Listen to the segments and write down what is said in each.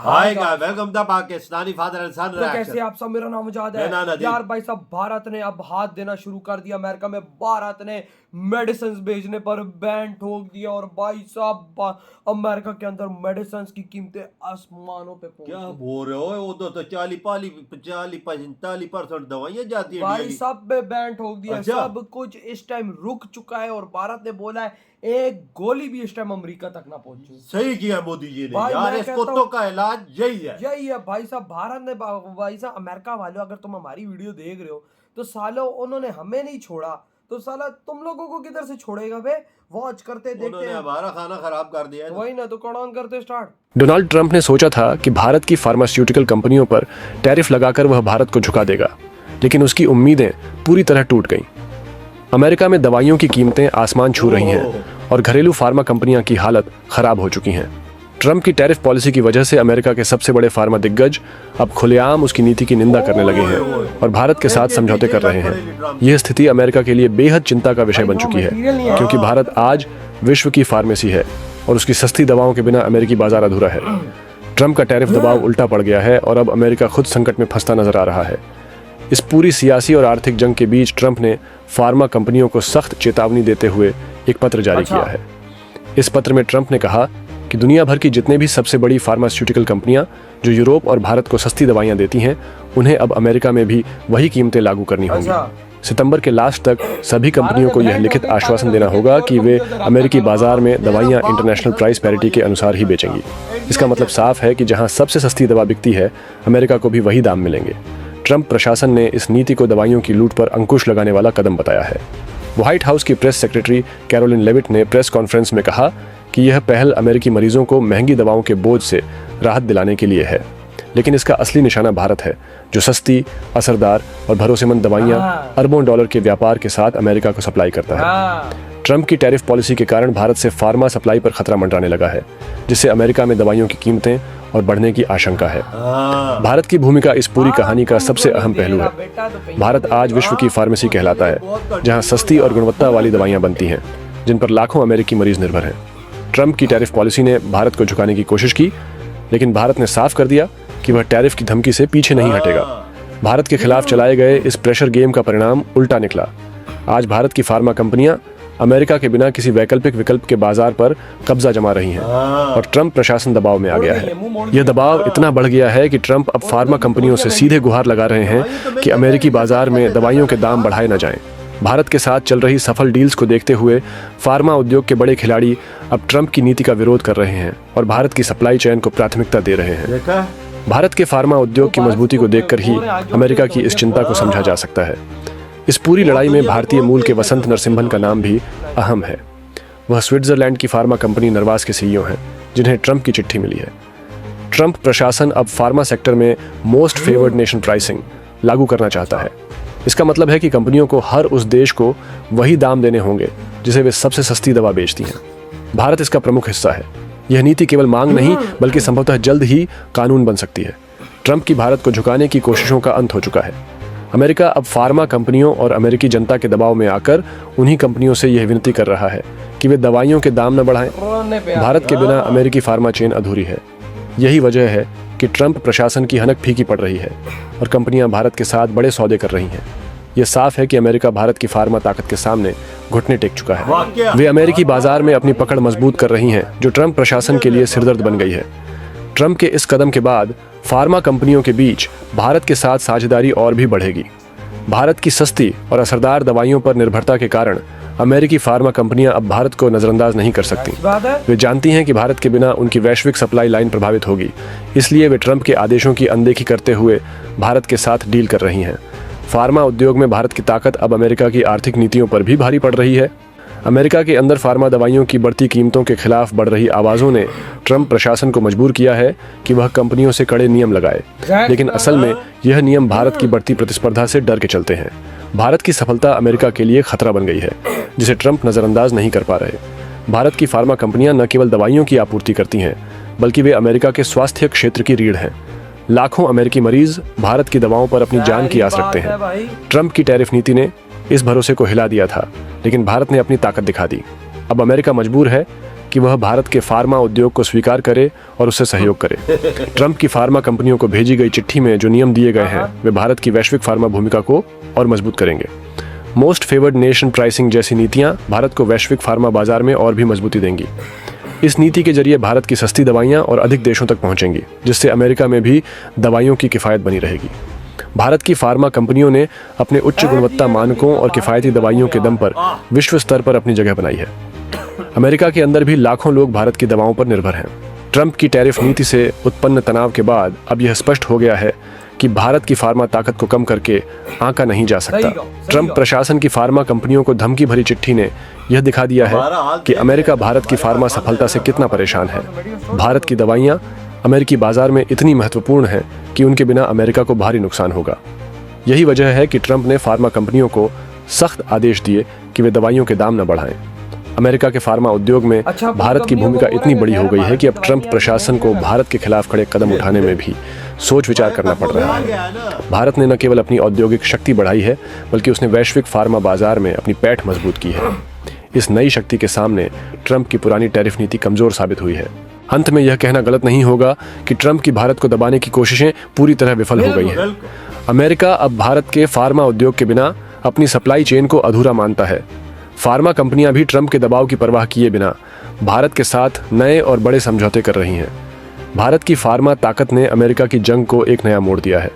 Hi guys, welcome the Pakistani father and son तो reaction. कैसे आप सब, मेरा नाम मुजाहिद मेरा नाम है नदीम। यार। भाई साहब, भारत ने अब हाथ देना शुरू कर दिया अमेरिका में। भारत ने मेडिसिन भेजने पर बैन ठोक दिया और भाई साहब अमेरिका के अंदर मेडिसिन की कीमतें आसमानों पे पहुंच क्या गई। बोल रहे हो? उधर तो 40-45% दवाइयाँ जाती है भाई डेली। सब पे बैन ठोक दिया। अच्छा। सब कुछ इस टाइम रुक चुका है और भारत ने बोला है एक गोली भी इस टाइम अमेरिका तक ना पहुंचे। सही किया मोदी जी ने भाई यार, मैं इस कहता कुत्तों हूँ का इलाज यही है। यही है भाई साहब। भारत ने भाई साहब, अमेरिका वालों, अगर तुम हमारी वीडियो देख रहे हो तो सालो उन्होंने हमें नहीं छोड़ा तो साला तुम लोगों को किधर से छोड़ेगा बे। वॉच करते देखते उन्होंने हैं। हमारा खाना खराब कर दिया है। वही ना, तो कड़ान करते स्टार्ट। डोनाल्ड ट्रंप ने सोचा था कि भारत की फार्मास्यूटिकल कंपनियों पर टैरिफ लगाकर वह भारत को झुका देगा, लेकिन उसकी उम्मीदें पूरी तरह टूट गईं। अमेरिका में दवाइयों की कीमतें आसमान छू रही हैं और घरेलू फार्मा कंपनियां की हालत खराब हो चुकी हैं। ट्रंप की टैरिफ पॉलिसी की वजह से अमेरिका के सबसे बड़े फार्मा दिग्गज अब खुलेआम उसकी नीति की निंदा करने लगे हैं और भारत के साथ समझौते कर रहे हैं। यह स्थिति अमेरिका के लिए बेहद चिंता का विषय बन चुकी है, क्योंकि भारत आज विश्व की फार्मेसी है और उसकी सस्ती दवाओं के बिना अमेरिकी बाजार अधूरा है। ट्रंप का टैरिफ दबाव उल्टा पड़ गया है और अब अमेरिका खुद संकट में फंसता नजर आ रहा है। इस पूरी सियासी और आर्थिक जंग के बीच ट्रंप ने फार्मा कंपनियों को सख्त चेतावनी देते हुए एक पत्र जारी किया है। इस पत्र में ट्रंप ने कहा कि दुनिया भर की जितने भी सबसे बड़ी फार्मास्यूटिकल कंपनियां जो यूरोप और भारत को सस्ती दवाइयां देती हैं, उन्हें अब अमेरिका में भी वही कीमतें लागू करनी होंगी। सितंबर के लास्ट तक सभी कंपनियों को यह लिखित आश्वासन देना होगा कि वे अमेरिकी बाजार में दवाइयां इंटरनेशनल प्राइस पैरिटी के अनुसार ही बेचेंगी। इसका मतलब साफ है कि जहां सबसे सस्ती दवा बिकती है, अमेरिका को भी वही दाम मिलेंगे। ट्रंप प्रशासन ने इस नीति को दवाइयों की लूट पर अंकुश लगाने वाला कदम बताया है। व्हाइट हाउस की प्रेस सेक्रेटरी कैरोलिन लेविट ने प्रेस कॉन्फ्रेंस में कहा कि यह पहल अमेरिकी मरीजों को महंगी दवाओं के बोझ से राहत दिलाने के लिए है, लेकिन इसका असली निशाना भारत है, जो सस्ती, असरदार और भरोसेमंद दवाइयां अरबों डॉलर के व्यापार के साथ अमेरिका को सप्लाई करता है। ट्रंप की टैरिफ पॉलिसी के कारण भारत से फार्मा सप्लाई पर खतरा मंडराने लगा है, जिससे अमेरिका में दवाइयों की कीमतें और बढ़ने की आशंका है। भारत की भूमिका इस पूरी कहानी का सबसे अहम पहलू है। भारत आज विश्व की फार्मेसी कहलाता है, जहां सस्ती और गुणवत्ता वाली दवाइयां बनती हैं, जिन पर लाखों अमेरिकी मरीज निर्भर हैं। ट्रंप की टैरिफ पॉलिसी ने भारत को झुकाने की कोशिश की, लेकिन भारत ने साफ कर दिया कि वह टैरिफ की धमकी से पीछे नहीं हटेगा। भारत के खिलाफ चलाए गए इस प्रेशर गेम का परिणाम उल्टा निकला। आज भारत की फार्मा कंपनियां अमेरिका के बिना किसी वैकल्पिक विकल्प के बाजार पर कब्जा जमा रही हैं और ट्रंप प्रशासन दबाव में आ गया है। यह दबाव इतना बढ़ गया है कि ट्रंप अब फार्मा कंपनियों से सीधे गुहार लगा रहे हैं कि अमेरिकी बाजार में दवाइयों के दाम बढ़ाए न जाएं। भारत के साथ चल रही सफल डील्स को देखते हुए फार्मा उद्योग के बड़े खिलाड़ी अब ट्रंप की नीति का विरोध कर रहे हैं और भारत की सप्लाई चेन को प्राथमिकता दे रहे हैं। भारत के फार्मा उद्योग की मजबूती को देखकर ही अमेरिका की इस चिंता को समझा जा सकता है। इस पूरी लड़ाई में भारतीय मूल के वसंत नरसिम्हन का नाम भी अहम है। वह स्विट्जरलैंड की फार्मा कंपनी नरवास के सीईओ हैं, जिन्हें ट्रंप की चिट्ठी मिली है। ट्रंप प्रशासन अब फार्मा सेक्टर में मोस्ट फेवर्ड नेशन प्राइसिंग लागू करना चाहता है। इसका मतलब है कि कंपनियों को हर उस देश को वही दाम देने होंगे जिसे वे सबसे सस्ती दवा बेचती हैं। भारत इसका प्रमुख हिस्सा है। यह नीति केवल मांग नहीं, बल्कि संभवतः जल्द ही कानून बन सकती है। ट्रंप की भारत को झुकाने की कोशिशों का अंत हो चुका है। अमेरिका अब फार्मा कंपनियों और अमेरिकी जनता के दबाव में आकर उन्हीं कंपनियों से यह विनती कर रहा है कि वे दवाइयों के दाम न बढ़ाएं। भारत के बिना अमेरिकी फार्मा चेन अधूरी है। यही वजह है कि ट्रंप प्रशासन की हनक फीकी पड़ रही है और कंपनियां भारत के साथ बड़े सौदे कर रही हैं। यह साफ है कि अमेरिका भारत की फार्मा ताकत के सामने घुटने टेक चुका है। वे अमेरिकी बाजार में अपनी पकड़ मजबूत कर रही हैं, जो ट्रंप प्रशासन के लिए सिरदर्द बन गई है। ट्रंप के इस कदम के बाद फार्मा कंपनियों के बीच भारत के साथ साझेदारी और भी बढ़ेगी। भारत की सस्ती और असरदार दवाइयों पर निर्भरता के कारण अमेरिकी फार्मा कंपनियां अब भारत को नजरअंदाज नहीं कर सकती। वे जानती हैं कि भारत के बिना उनकी वैश्विक सप्लाई लाइन प्रभावित होगी, इसलिए वे ट्रंप के आदेशों की अनदेखी करते हुए भारत के साथ डील कर रही हैं। फार्मा उद्योग में भारत की ताकत अब अमेरिका की आर्थिक नीतियों पर भी भारी पड़ रही है। अमेरिका के अंदर फार्मा दवाइयों की बढ़ती कीमतों के खिलाफ बढ़ रही आवाज़ों ने ट्रंप प्रशासन को मजबूर किया है कि वह कंपनियों से कड़े नियम लगाए, लेकिन असल में यह नियम भारत की बढ़ती प्रतिस्पर्धा से डर के चलते हैं। भारत की सफलता अमेरिका के लिए खतरा बन गई है, जिसे ट्रंप नज़रअंदाज नहीं कर पा रहे। भारत की फार्मा कंपनियां न केवल दवाइयों की आपूर्ति करती हैं, बल्कि वे अमेरिका के स्वास्थ्य क्षेत्र की रीढ़ हैं। लाखों अमेरिकी मरीज भारत की दवाओं पर अपनी जान की आस रखते हैं। ट्रंप की टैरिफ नीति ने इस भरोसे को हिला दिया था, लेकिन भारत ने अपनी ताकत दिखा दी। अब अमेरिका मजबूर है कि वह भारत के फार्मा उद्योग को स्वीकार करे और उससे सहयोग करे। ट्रंप की फार्मा कंपनियों को भेजी गई चिट्ठी में जो नियम दिए गए हैं वे भारत की वैश्विक फार्मा भूमिका को और मजबूत करेंगे। मोस्ट फेवर्ड नेशन प्राइसिंग जैसी नीतियां भारत को वैश्विक फार्मा बाजार में और भी मजबूती देंगी। इस नीति के जरिए भारत की सस्ती दवाइयां और अधिक देशों तक पहुंचेंगी, जिससे अमेरिका में भी दवाइयों की किफ़ायत बनी रहेगी। भारत की फार्मा कंपनियों ने अपने उच्च गुणवत्ता मानकों और किफ़ायती दवाइयों के दम पर विश्व स्तर पर अपनी जगह बनाई है। अमेरिका के अंदर भी लाखों लोग भारत की दवाओं पर निर्भर हैं। ट्रंप की टैरिफ नीति से उत्पन्न तनाव के बाद अब यह स्पष्ट हो गया है कि भारत की फार्मा ताकत को कम करके आंका नहीं जा सकता। ट्रंप प्रशासन की फार्मा कंपनियों को धमकी भरी चिट्ठी ने यह दिखा दिया है कि अमेरिका भारत की फार्मा सफलता से कितना परेशान है। भारत की दवाइयां अमेरिकी बाजार में इतनी महत्वपूर्ण हैं कि उनके बिना अमेरिका को भारी नुकसान होगा। यही वजह है कि ट्रंप ने फार्मा कंपनियों को सख्त आदेश दिए कि वे दवाइयों के दाम न बढ़ाएं। अमेरिका के फार्मा उद्योग में भारत की भूमिका इतनी बड़ी हो गई है कि अब ट्रंप प्रशासन को भारत के खिलाफ खड़े कदम उठाने में भी सोच विचार करना पड़ रहा है। भारत ने न केवल अपनी औद्योगिक शक्ति बढ़ाई है, बल्कि उसने वैश्विक फार्मा बाजार में अपनी पैठ मजबूत की है। इस नई शक्ति के सामने ट्रंप की पुरानी टैरिफ नीति कमजोर साबित हुई है। अंत में यह कहना गलत नहीं होगा कि ट्रंप की भारत को दबाने की कोशिशें पूरी तरह विफल हो गई हैं। अमेरिका अब भारत के फार्मा उद्योग के बिना अपनी सप्लाई चेन को अधूरा मानता है। फार्मा कंपनियां भी ट्रंप के दबाव की परवाह किए बिना भारत के साथ नए और बड़े समझौते कर रही हैं। भारत की फार्मा ताकत ने अमेरिका की जंग को एक नया मोड़ दिया है।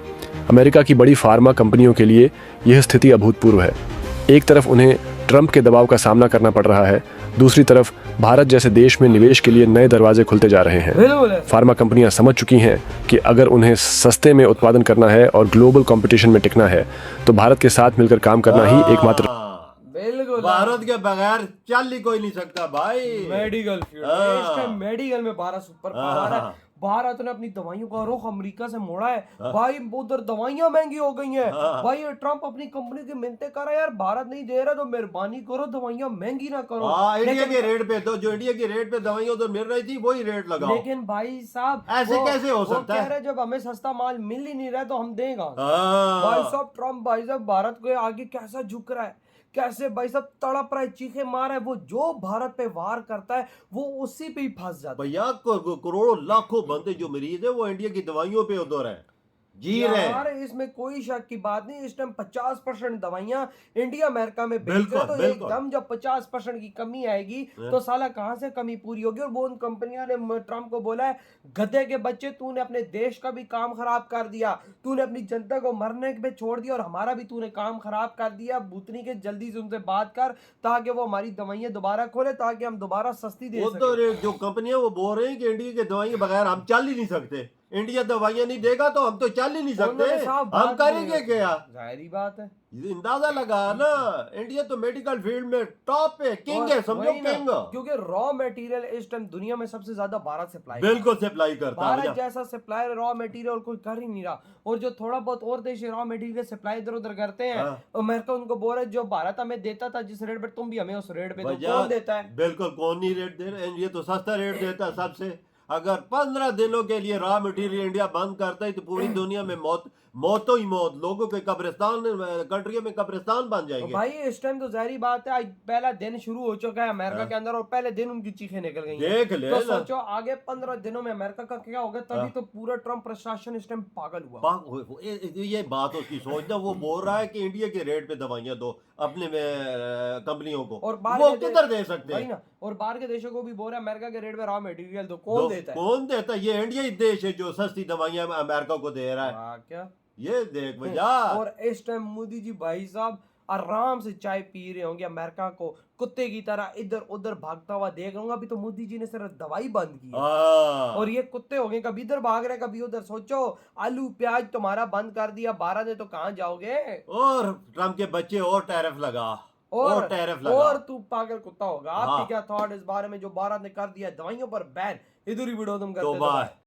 अमेरिका की बड़ी फार्मा कंपनियों के लिए यह स्थिति अभूतपूर्व है। एक तरफ उन्हें ट्रंप के दबाव का सामना करना पड़ रहा है, दूसरी तरफ भारत जैसे देश में निवेश के लिए नए दरवाजे खुलते जा रहे हैं। फार्मा कंपनियां समझ चुकी हैं कि अगर उन्हें सस्ते में उत्पादन करना है और ग्लोबल कंपटीशन में टिकना है तो भारत के साथ मिलकर काम करना ही एकमात्र। भारत के बगैर चल ही कोई नहीं सकता भाई। मेडिकल फील्ड, मेडिकल में भारत सुपर पावर है। भारत ने अपनी दवाइयों का रुख अमेरिका से मोड़ा है भाई। उधर दवाइयां महंगी हो गई हैं भाई। ट्रंप अपनी कंपनी की मिन्नतें कर रहा है, यार भारत नहीं दे रहा तो मेहरबानी करो दवाइयां महंगी ना करो। इंडिया के रेट पे तो जो इंडिया के रेट पे दवाइयां उधर मिल रही थी वही रेट लगाओ। लेकिन भाई साहब ऐसे कैसे हो सकता है? जब हमें सस्ता माल मिल ही नहीं रहा तो हम देगा भाई साहब। ट्रंप भाई साहब भारत के आगे कैसा झुक रहा है, कैसे भाई सब तड़प रहा है, चीखे मार रहा है। वो जो भारत पे वार करता है वो उसी पे ही फंस जाता है। भैया करोड़ों लाखों बंदे जो मरीज है वो इंडिया की दवाइयों पे उधर है, जी रहे। यार इसमें कोई शक की बात नहीं। इस टाइम 50% दवाइयां इंडिया अमेरिका में बेच रहे, तो एकदम जब 50% की कमी आएगी तो साला कहां से कमी पूरी होगी। और वो उन कंपनियों ने ट्रंप को बोला है, गधे के बच्चे तूने अपने देश का भी काम खराब कर दिया, तूने अपनी जनता को मरने पे छोड़ दिया और हमारा भी तूने काम खराब कर दिया। भूतनी के जल्दी से उनसे बात कर ताकि वो हमारी दवाइयां दोबारा खोले, ताकि हम दोबारा सस्ती दे सकें। तो जो कंपनियां वो बोल रही है कि इंडिया की दवाइयां बगैर हम चल ही नहीं सकते। इंडिया दवाइयां नहीं देगा तो हम तो चल ही नहीं सकते, हम करेंगे क्या? जाहिर बात है, अंदाजा लगा ना। इंडिया तो मेडिकल फील्ड में टॉप पे किंग है, समझो किंग। क्योंकि रॉ मटेरियल इस टाइम दुनिया में सबसे ज्यादा भारत सप्लाई बिल्कुल सप्लाई करता है। भारत जैसा सप्लायर रॉ मटेरियल कोई कर ही नहीं रहा। और जो थोड़ा बहुत और देश रॉ मटेरियल सप्लाई इधर उधर करते हैं, अमेरिका उनको बोल रहे जो भारत हमें देता था जिस रेट पर तुम भी हमें उस रेट पे दो। कौन देता है? बिल्कुल कौन नहीं रेट दे रहे। ये तो सस्ता रेट देता है सबसे। अगर 15 दिनों के लिए रॉ मटेरियल इंडिया बंद करता है तो पूरी दुनिया में मौतों ही मौत, लोगों के कब्रिस्तान, कंट्रियों में कब्रिस्तान बन जाएंगे भाई। इस टाइम तो जाहिर बात है आज पहला दिन शुरू हो चुका है अमेरिका के अंदर और पहले दिन उनकी चीखें निकल गई हैं। देख ले तो सोचो आगे 15 दिनों में अमेरिका का क्या होगा। तभी तो पूरा ट्रंप प्रशासन इस टाइम पागल हुआ। ये बात उसकी सोचना। वो बोल रहा है कि इंडिया के रेट पे दवाइयां दो अपने कंपनियों को, और वो किधर दे सकते हैं? और बाहर के देशों को भी बोल रहा है अमेरिका के रेट पे रॉ मटेरियल दो। कौन देता है? कौन देता है? ये इंडिया ही देश है जो सस्ती दवाइयां अमेरिका को दे रहा है। क्या ये देख भैया। और इस टाइम मोदी जी भाई साहब आराम से चाय पी रहे होंगे, अमेरिका को कुत्ते की तरह इधर उधर भागता हुआ देख रहा हूँ। अभी तो मोदी जी ने सिर्फ दवाई बंद की है और ये कुत्ते हो गए, कभी इधर भाग रहे कभी उधर। सोचो आलू प्याज तुम्हारा बंद कर दिया भारत ने तो कहाँ जाओगे? और ट्रम्प के बच्चे और टैरिफ लगा और टैरिफ लगा। और तू पागल कुत्ता होगा। आपकी क्या थॉट इस बारे में जो भारत ने कर दिया दवाइयों पर बैन? इधर ही वीडियो तुम करते।